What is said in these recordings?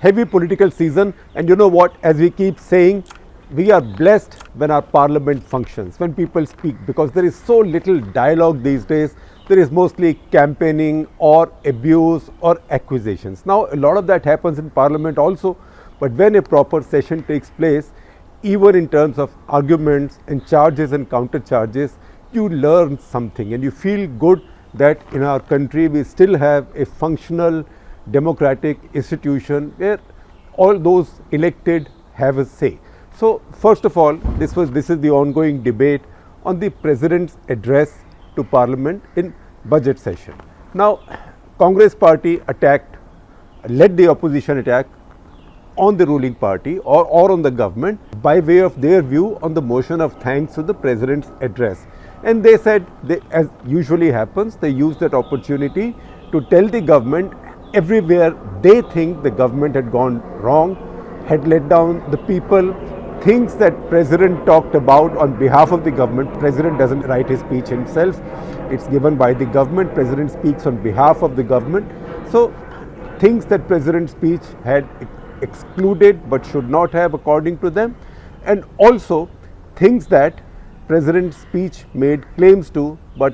heavy political season, and you know what, as we keep saying, we are blessed when our parliament functions, when people speak, because there is so little dialogue these days. There is mostly campaigning or abuse or accusations. Now, a lot of that happens in parliament also, but when a proper session takes place, even in terms of arguments and charges and counter charges, you learn something and you feel good that in our country we still have a functional democratic institution where all those elected have a say. So first of all, this is the ongoing debate on the President's address to Parliament in budget session. Now, Congress party led the opposition attack on the ruling party or on the government by way of their view on the motion of thanks to the President's address. And they said, as usually happens, they used that opportunity to tell the government everywhere they think the government had gone wrong, had let down the people, things that President talked about on behalf of the government. President doesn't write his speech himself. It's given by the government. President speaks on behalf of the government. So things that President's speech had excluded but should not have according to them, and also things that President's speech made claims to but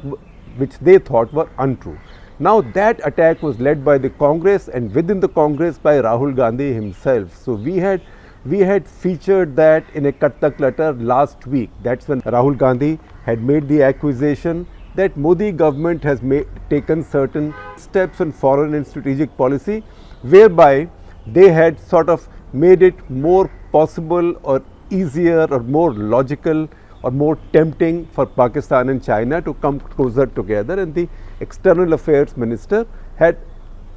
which they thought were untrue. Now that attack was led by the Congress, and within the Congress by Rahul Gandhi himself. So we had featured that in a CutTheClutter last week. That's when Rahul Gandhi had made the accusation that Modi government has taken certain steps on foreign and strategic policy whereby they had sort of made it more possible or easier or more logical or more tempting for Pakistan and China to come closer together, and the External Affairs Minister had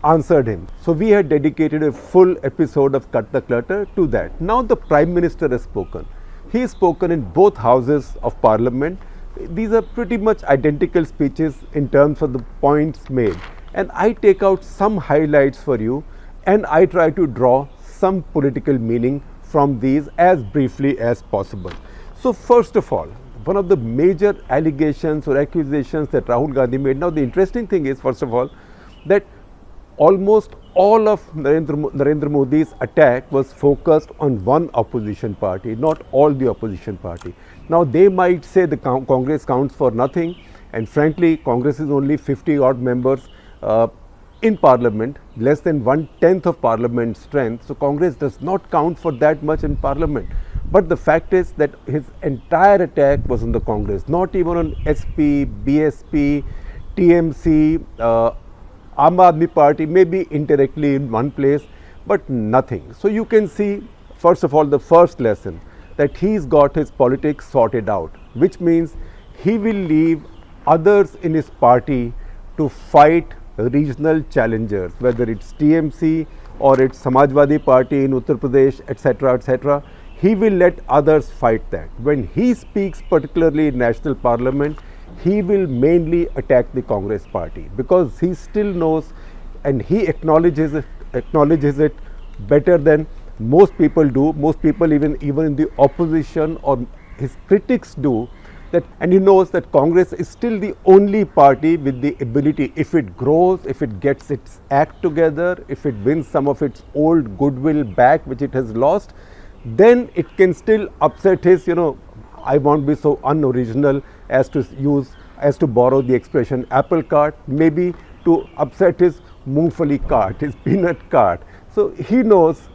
answered him. So we had dedicated a full episode of CutTheClutter to that. Now the Prime Minister has spoken. He has spoken in both houses of Parliament. These are pretty much identical speeches in terms of the points made, and I take out some highlights for you and I try to draw some political meaning from these as briefly as possible. So first of all, one of the major allegations or accusations that Rahul Gandhi made. Now the interesting thing is, first of all, that almost all of Narendra Modi's attack was focused on one opposition party, not all the opposition party. Now they might say the Congress counts for nothing, and frankly Congress is only 50 odd members in Parliament, less than 1/10 of Parliament's strength. So Congress does not count for that much in Parliament. But the fact is that his entire attack was on the Congress, not even on SP, BSP, TMC, Aam Aadmi Party, maybe indirectly in one place, but nothing. So you can see, first of all, the first lesson, that he's got his politics sorted out, which means he will leave others in his party to fight regional challengers, whether it's TMC or it's Samajwadi Party in Uttar Pradesh, etc., etc. He will let others fight that. When he speaks, particularly in National Parliament, he will mainly attack the Congress party, because he still knows and he acknowledges it better than most people do. Most people even in the opposition or his critics do that, and he knows that Congress is still the only party with the ability, if it grows, if it gets its act together, if it wins some of its old goodwill back which it has lost, then it can still upset his, I won't be so unoriginal as to borrow the expression apple cart, maybe to upset his moongfali cart, his peanut cart. So he knows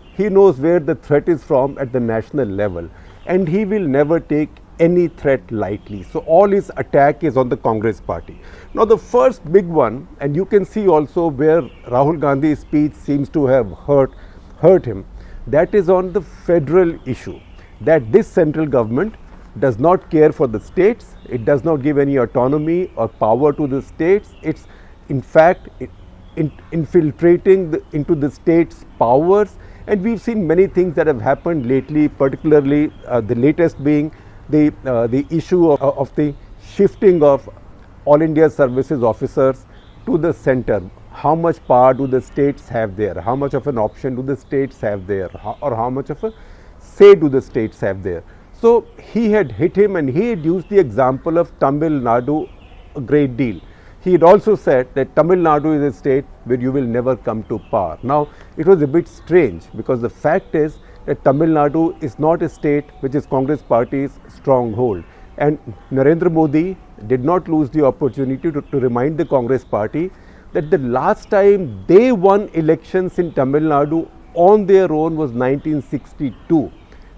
where the threat is from at the national level, and he will never take any threat lightly. So all his attack is on the Congress party. Now the first big one, and you can see also where Rahul Gandhi's speech seems to have hurt him, that is on the federal issue, that this central government does not care for the states. It does not give any autonomy or power to the states. It's in fact infiltrating into the states' powers, and we've seen many things that have happened lately, particularly the latest being the issue of the shifting of All India Services officers to the center. How much power do the states have there? How much of an option do the states have there? Or how much of a say do the states have there? So he had hit him, and he had used the example of Tamil Nadu a great deal. he had also said that Tamil Nadu is a state where you will never come to power. Now, it was a bit strange because the fact is that Tamil Nadu is not a state which is Congress party's stronghold. And Narendra Modi did not lose the opportunity to remind the Congress party that the last time they won elections in Tamil Nadu on their own was 1962.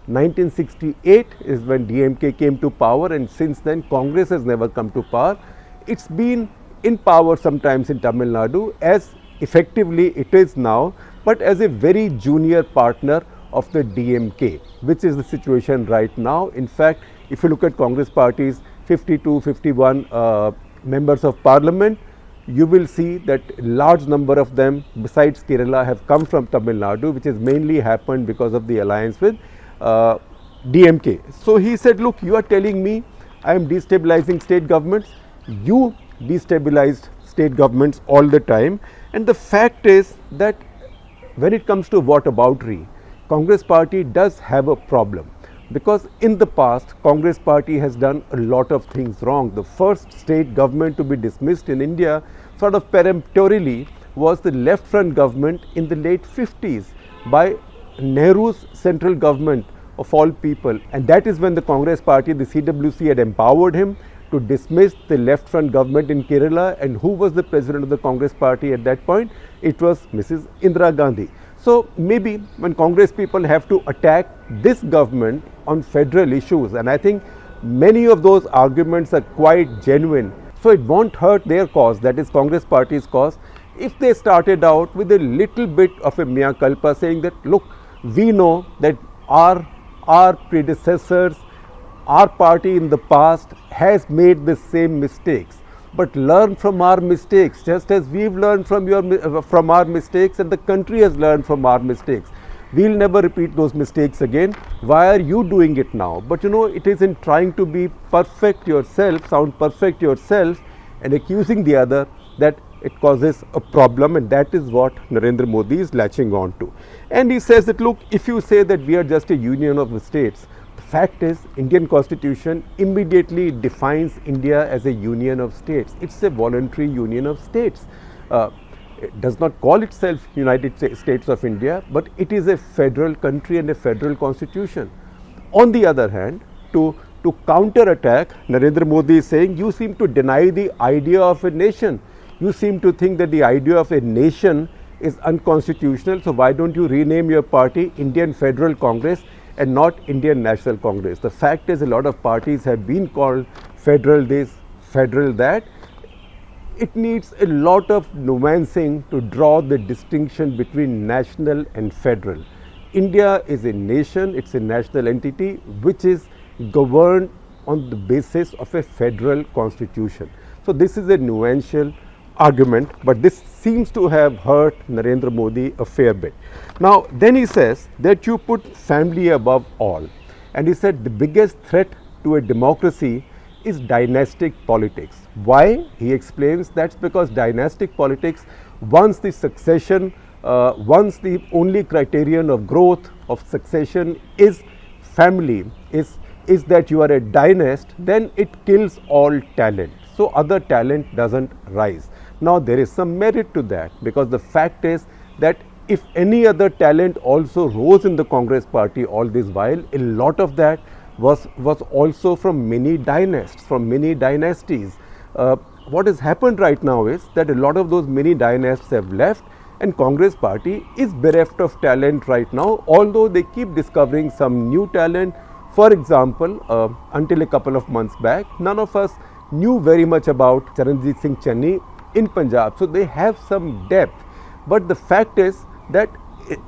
1968 is when DMK came to power, and since then Congress has never come to power. It's been in power sometimes in Tamil Nadu as effectively it is now, but as a very junior partner of the DMK, which is the situation right now. In fact, if you look at Congress party's 52, 51 members of parliament, you will see that a large number of them besides Kerala have come from Tamil Nadu, which has mainly happened because of the alliance with DMK. So he said, look, you are telling me I am destabilizing state governments. You destabilized state governments all the time. And the fact is that when it comes to whataboutery, Congress party does have a problem. Because in the past, Congress party has done a lot of things wrong. The first state government to be dismissed in India sort of peremptorily was the left front government in the late 50s by Nehru's central government of all people. And that is when the Congress party, the CWC, had empowered him to dismiss the left front government in Kerala. And who was the president of the Congress party at that point? It was Mrs. Indira Gandhi. So maybe when Congress people have to attack this government on federal issues, and I think many of those arguments are quite genuine, so it won't hurt their cause, that is Congress party's cause, if they started out with a little bit of a mea culpa, saying that look, we know that our predecessors, our party in the past has made the same mistakes, but learn from our mistakes, just as we've learned from our mistakes, and the country has learned from our mistakes. We'll never repeat those mistakes again. Why are you doing it now? But you know, it is in trying to be perfect yourself, sound perfect yourself, and accusing the other that it causes a problem, and that is what Narendra Modi is latching on to. And he says that look, if you say that we are just a union of the states, the fact is Indian constitution immediately defines India as a union of states. It's a voluntary union of states. It does not call itself United States of India, but it is a federal country and a federal constitution. On the other hand, to counter-attack, Narendra Modi is saying you seem to deny the idea of a nation. You seem to think that the idea of a nation is unconstitutional, so why don't you rename your party Indian Federal Congress and not Indian National Congress? The fact is a lot of parties have been called federal this, federal that. It needs a lot of nuancing to draw the distinction between national and federal. India is a nation, it's a national entity which is governed on the basis of a federal constitution. So this is a nuancial argument, but this seems to have hurt Narendra Modi a fair bit. Now, then he says that you put family above all. And he said the biggest threat to a democracy is dynastic politics. Why? He explains that's because dynastic politics, once the succession, once the only criterion of growth of succession is family, is that you are a dynast, then it kills all talent. So other talent doesn't rise. Now there is some merit to that, because the fact is that if any other talent also rose in the Congress party all this while, a lot of that was also from many dynasts, from many dynasties. What has happened right now is that a lot of those many dynasts have left, and Congress party is bereft of talent right now, although they keep discovering some new talent. For example, until a couple of months back, none of us knew very much about Charanjit Singh Channi in Punjab, so they have some depth. But the fact is that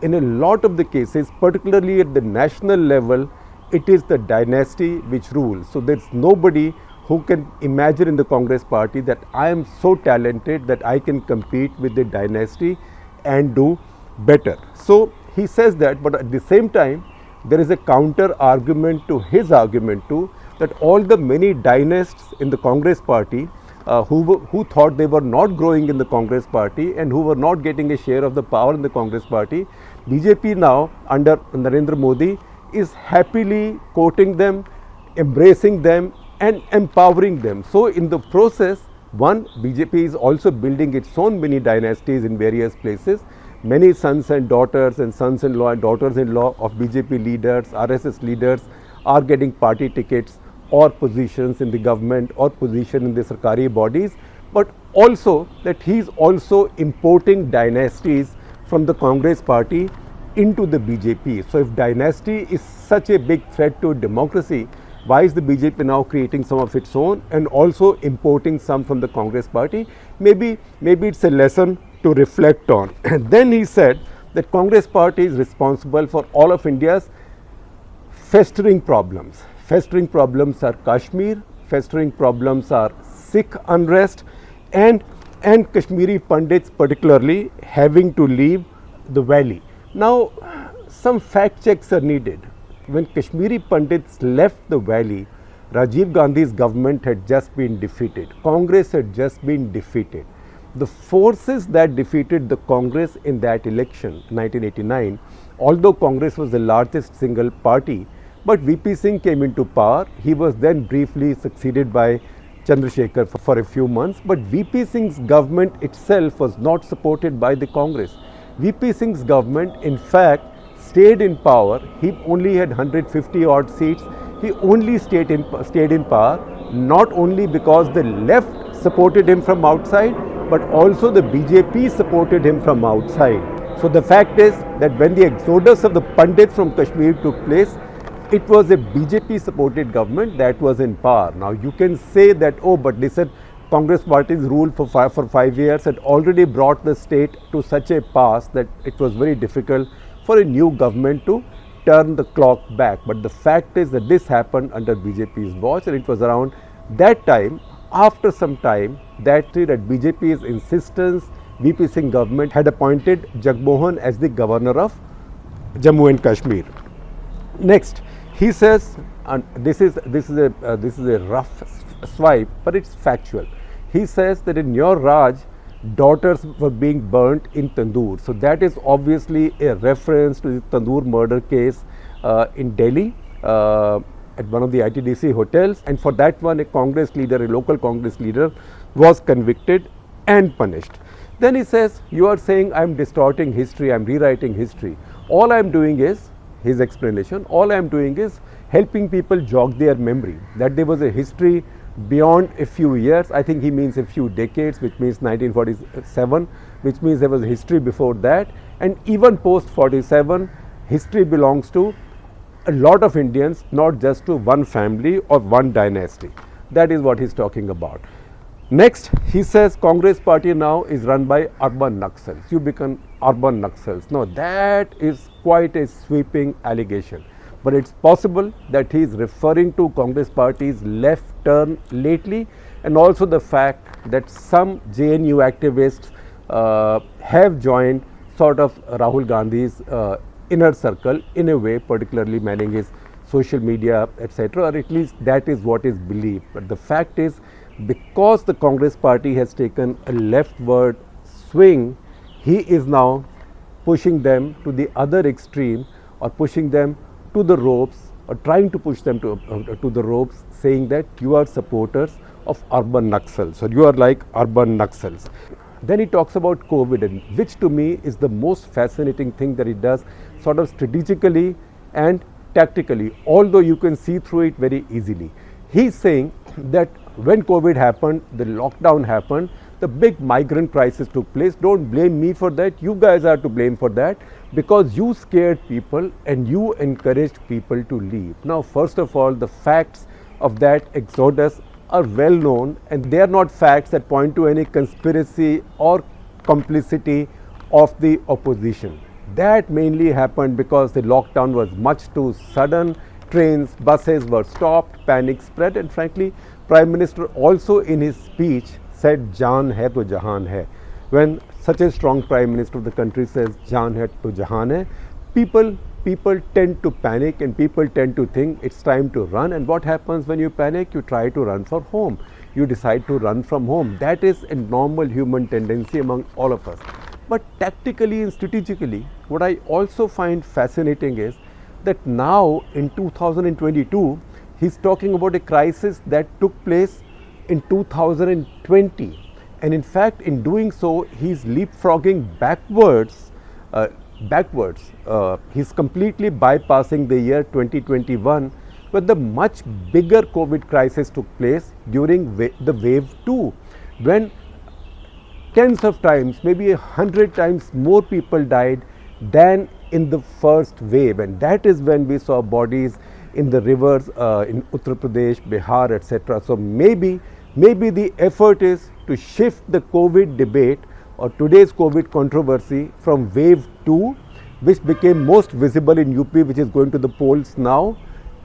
in a lot of the cases, particularly at the national level, it is the dynasty which rules. So there's nobody who can imagine in the Congress party that I am so talented that I can compete with the dynasty and do better. So he says that, but at the same time, there is a counter argument to his argument too, that all the many dynasts in the Congress party who thought they were not growing in the Congress party and who were not getting a share of the power in the Congress party, BJP now under Narendra Modi is happily quoting them, embracing them and empowering them. So in the process, One, BJP is also building its own mini dynasties in various places. Many sons and daughters and sons-in-law and daughters-in-law of BJP leaders, RSS leaders are getting party tickets or positions in the government or position in the Sarkari bodies, but also that he is also importing dynasties from the Congress party into the BJP. So if dynasty is such a big threat to democracy, why is the BJP now creating some of its own and also importing some from the Congress party? Maybe it's a lesson to reflect on. And then he said that Congress party is responsible for all of India's festering problems. Festering problems are Kashmir, festering problems are Sikh unrest, and Kashmiri Pandits particularly having to leave the valley. Now, some fact checks are needed. When Kashmiri Pandits left the valley, Rajiv Gandhi's government had just been defeated. Congress had just been defeated. The forces that defeated the Congress in that election, 1989, although Congress was the largest single party, but VP Singh came into power. He was then briefly succeeded by Chandrasekhar for a few months, but VP Singh's government itself was not supported by the Congress. VP Singh's government, in fact, stayed in power. He only had 150 odd seats. He only stayed in power not only because the left supported him from outside, but also the BJP supported him from outside. So the fact is that when the exodus of the Pandits from Kashmir took place, it was a BJP supported government that was in power. Now you can say that, oh, but listen, Congress party's rule for 5 years had already brought the state to such a pass that it was very difficult for a new government to turn the clock back. But the fact is that this happened under BJP's watch, and it was around that time, after some time, that at BJP's insistence, VP Singh government had appointed Jagmohan as the governor of Jammu and Kashmir. Next, he says, and this is a rough swipe, but it's factual. He says that in your Raj, daughters were being burnt in tandoor. So that is obviously a reference to the tandoor murder case in Delhi at one of the ITDC hotels, and for that one a Congress leader, a local Congress leader, was convicted and punished. Then he says, you are saying I am distorting history, I am rewriting history. All I am doing is, his explanation, all I am doing is helping people jog their memory, that there was a history beyond a few years. I think he means a few decades, which means 1947, which means there was history before that, and even post 47, history belongs to a lot of Indians, not just to one family or one dynasty. That is what he is talking about. Next, he says Congress party now is run by urban Naxals. You become urban Naxals. Now that is quite a sweeping allegation. But it's possible that he is referring to Congress party's left turn lately, and also the fact that some JNU activists have joined sort of Rahul Gandhi's inner circle in a way, particularly managing his social media, etc., or at least that is what is believed. But the fact is, because the Congress party has taken a leftward swing, he is now pushing them to the other extreme, or pushing them to the ropes, or trying to push them to the ropes, saying that you are supporters of urban Naxals, or you are like urban Naxals. Then he talks about COVID, and which to me is the most fascinating thing that he does, sort of strategically and tactically, although you can see through it very easily. He is saying that when COVID happened, the lockdown happened, the big migrant crisis took place. Don't blame me for that. You guys are to blame for that, because you scared people and you encouraged people to leave. Now, first of all, the facts of that exodus are well known, and they are not facts that point to any conspiracy or complicity of the opposition. That mainly happened because the lockdown was much too sudden. Trains, buses were stopped, panic spread, and frankly, Prime Minister also in his speech said, "Jaan hai to jahan hai." When such a strong Prime Minister of the country says, "Jaan hai to jahan hai," people tend to panic, and people tend to think it's time to run. And what happens when you panic? You try to run for home. You decide to run from home. That is a normal human tendency among all of us. But tactically and strategically, what I also find fascinating is that now in 2022, he's talking about a crisis that took place in 2020, and in fact in doing so he's leapfrogging backwards. He's completely bypassing the year 2021, where the much bigger COVID crisis took place during the wave 2, when tens of times, maybe 100 times more people died than in the first wave. And that is when we saw bodies in the rivers in Uttar Pradesh, Bihar, etc. So maybe the effort is to shift the COVID debate or today's COVID controversy from wave 2, which became most visible in UP, which is going to the polls now,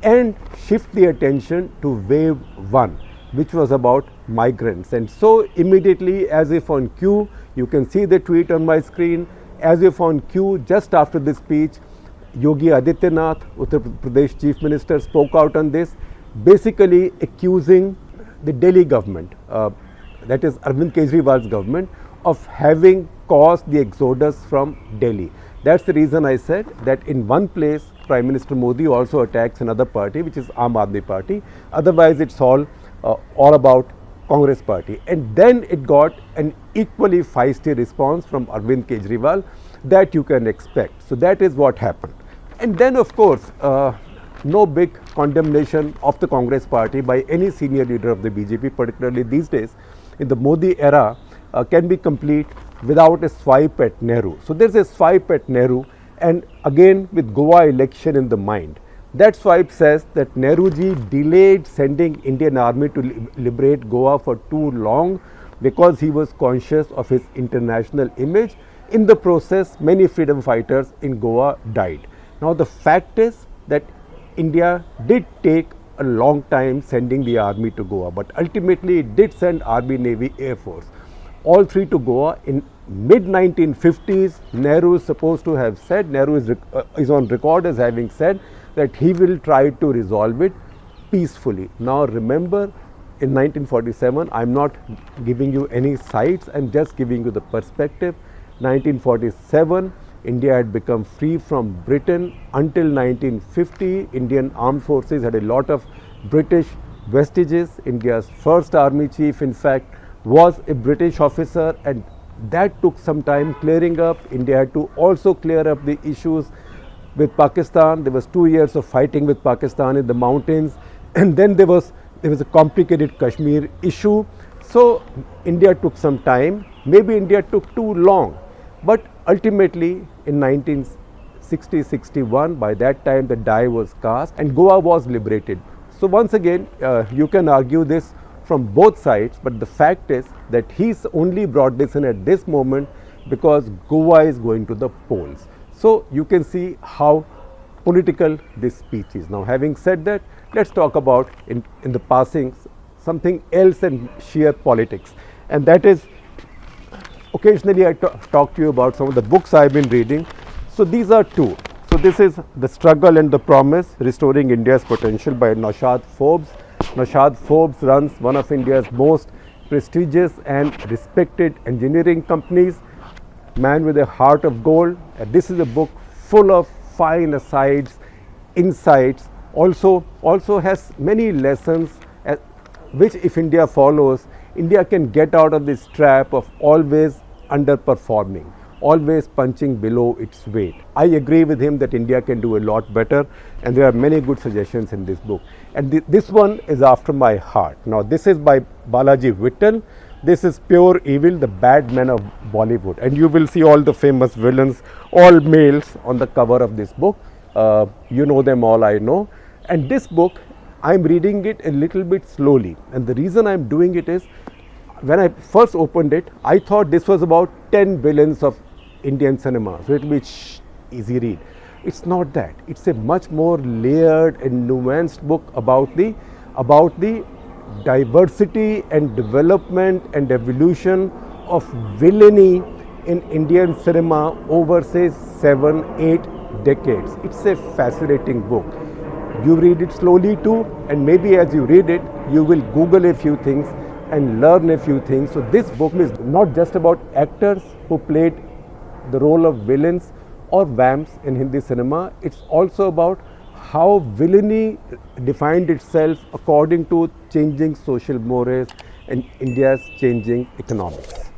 and shift the attention to wave 1, which was about migrants. And so immediately, as if on cue, you can see the tweet on my screen, as if on cue, just after this speech, Yogi Adityanath, Uttar Pradesh Chief Minister, spoke out on this, basically accusing the Delhi government, that is Arvind Kejriwal's government, of having caused the exodus from Delhi. That's the reason I said that in one place, Prime Minister Modi also attacks another party, which is Aam Aadmi Party. Otherwise, it's all about Congress party. And then it got an equally feisty response from Arvind Kejriwal that you can expect. So that is what happened. And then, of course, no big condemnation of the Congress party by any senior leader of the BJP, particularly these days in the Modi era, can be complete without a swipe at Nehru. So there's a swipe at Nehru, and again with Goa election in the mind. That swipe says that Nehruji delayed sending Indian army to liberate Goa for too long because he was conscious of his international image. In the process, many freedom fighters in Goa died. Now the fact is that India did take a long time sending the army to Goa, but ultimately it did send Army, Navy, Air Force, all three to Goa. In mid-1950s, Nehru is supposed to have said, Nehru is on record as having said that he will try to resolve it peacefully. Now remember, in 1947, I'm not giving you any sites, I'm just giving you the perspective. 1947, India had become free from Britain. Until 1950, Indian armed forces had a lot of British vestiges. India's first army chief, in fact, was a British officer, and that took some time clearing up. India had to also clear up the issues with Pakistan. There was 2 years of fighting with Pakistan in the mountains, and then there was a complicated Kashmir issue. So India took some time. Maybe India took too long, but ultimately in 1960-61, by that time the die was cast and Goa was liberated. So once again, you can argue this from both sides, but the fact is that he's only brought this in at this moment because Goa is going to the polls. So you can see how political this speech is. Now having said that, let's talk about in the passing something else in sheer politics, and that is, occasionally I talk to you about some of the books I've been reading. So these are two. So this is The Struggle and the Promise, Restoring India's Potential by Naushad Forbes. Naushad Forbes runs one of India's most prestigious and respected engineering companies, man with a heart of gold. And this is a book full of fine asides, insights, also has many lessons which, if India follows, India can get out of this trap of always underperforming, always punching below its weight. I agree with him that India can do a lot better, and there are many good suggestions in this book. And this one is after my heart. Now this is by Balaji Vittal. This is Pure Evil, the Bad Men of Bollywood. And you will see all the famous villains, all males, on the cover of this book. You know them all, I know. And this book, I'm reading it a little bit slowly. And the reason I'm doing it is, when I first opened it, I thought this was about 10 villains of Indian cinema. So it will be easy read. It's not that. It's a much more layered and nuanced book about the diversity and development and evolution of villainy in Indian cinema over, say, 7-8 decades. It's a fascinating book. You read it slowly too, and maybe as you read it, you will Google a few things and learn a few things. So this book is not just about actors who played the role of villains or vamps in Hindi cinema. It's also about how villainy defined itself according to changing social mores in India's changing economics.